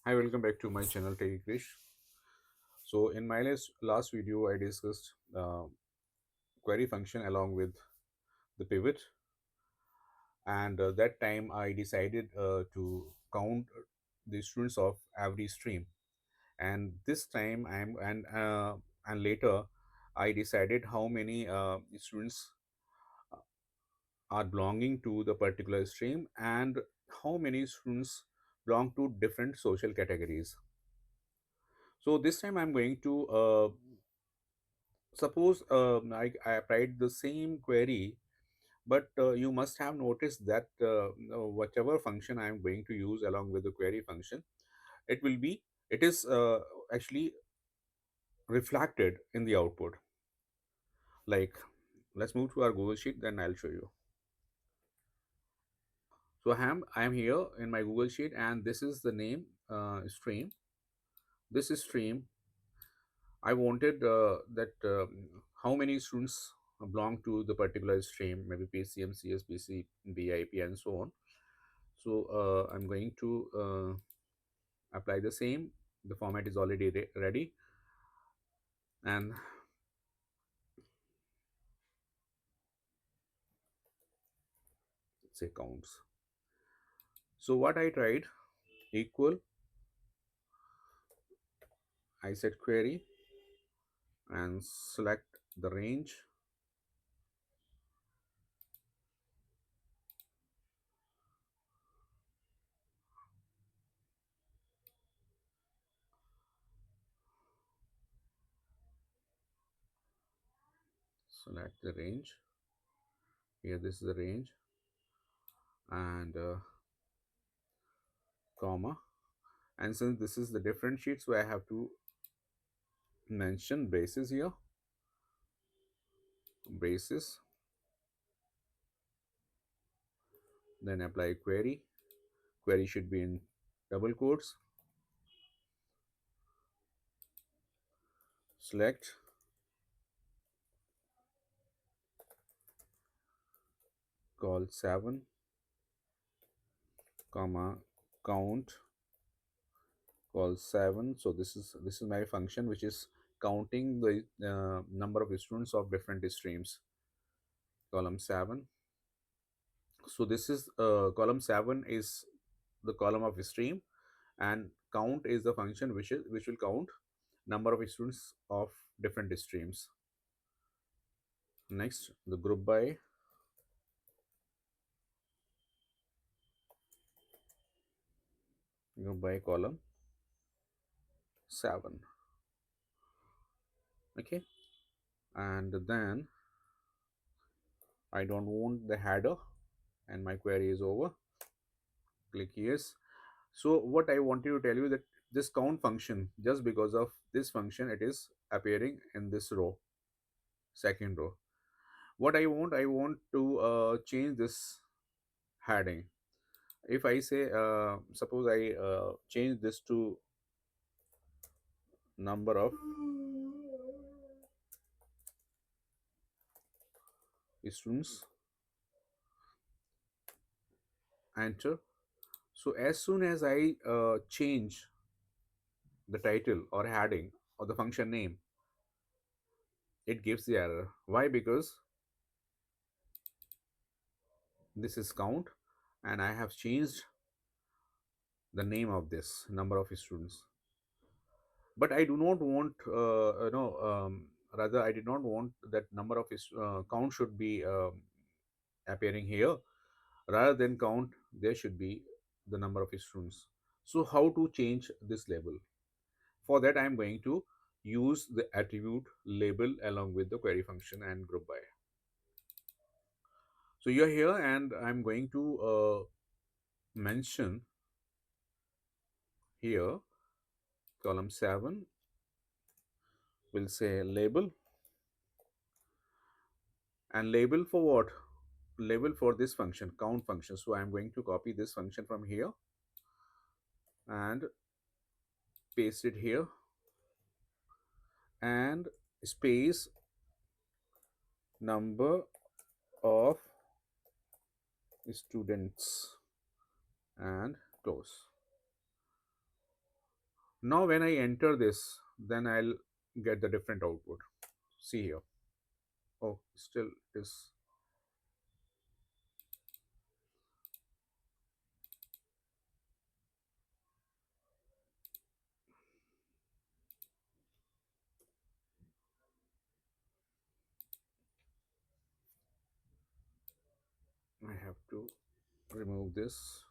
Hi, welcome back to my channel, Techie Krish. So, in my last video, I discussed query function along with the pivot, and that time I decided to count the students of every stream. And this time, and later, I decided how many students are belonging to the particular stream and how many students belong to different social categories. So this time I'm going to suppose I applied the same query, but you must have noticed that whatever function I am going to use along with the query function, it will be, it is actually reflected in the output. Like, let's move to our Google Sheet, then I'll show you. So I am here in my Google Sheet, and this is the name stream. This is stream. I wanted that how many students belong to the particular stream, maybe PCM, CSBC, BIP, and so on. So I'm going to apply the same. The format is already ready, and say counts. So what I tried, equal, I said query and select the range, select the range. Here this is the range, and comma. And since this is the different sheet, so I have to mention braces here, braces, then apply query. Query should be in double quotes. Select call 7, comma, count call 7. So this is my function which is counting the number of students of different streams. Column 7. So this is column 7 is the column of stream, and count is the function which will count number of students of different streams. Next, the group by column 7. Okay, and then I don't want the header, and my query is over. Click yes. So what I wanted to tell you that this count function, just because of this function, it is appearing in this row, second row. What I want to change this heading. If I say, suppose I change this to number of students, enter. So as soon as I change the title or heading or the function name, it gives the error. Why? Because this is count, and I have changed the name of this number of students. But I do not want, rather I did not want that number of count should be appearing here. Rather than count, there should be the number of students. So how to change this label? For that, I am going to use the attribute label along with the query function and group by. So you're here, and I'm going to mention here column 7 will say label, and label for what? Label for this function, count function. So I'm going to copy this function from here and paste it here, and space number of students and close. Now when I enter this, then I'll get the different output. See here. Oh, still it is. I have to remove this.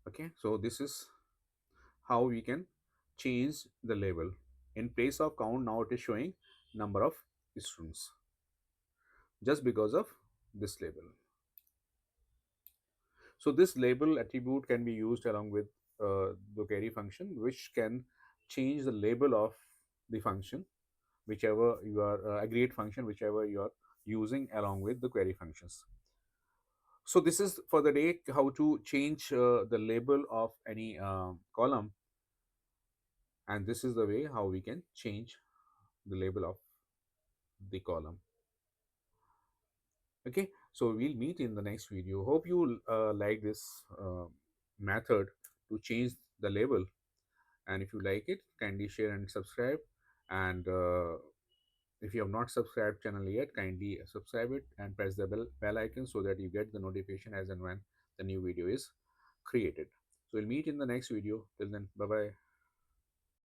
Okay, so this is how we can change the label. In place of count, now it is showing number of students just because of this label. So this label attribute can be used along with the query function, which can change the label of the function, whichever you are aggregate function, whichever you are using along with the query functions. So this is for the day how to change the label of any column, and this is the way how we can change the label of the column. Okay, so we'll meet in the next video. Hope you like this method to change the label, and if you like it, kindly share and subscribe. And if you have not subscribed channel yet, kindly subscribe it and press the bell icon so that you get the notification as and when the new video is created. So we'll meet in the next video. Till then, bye bye.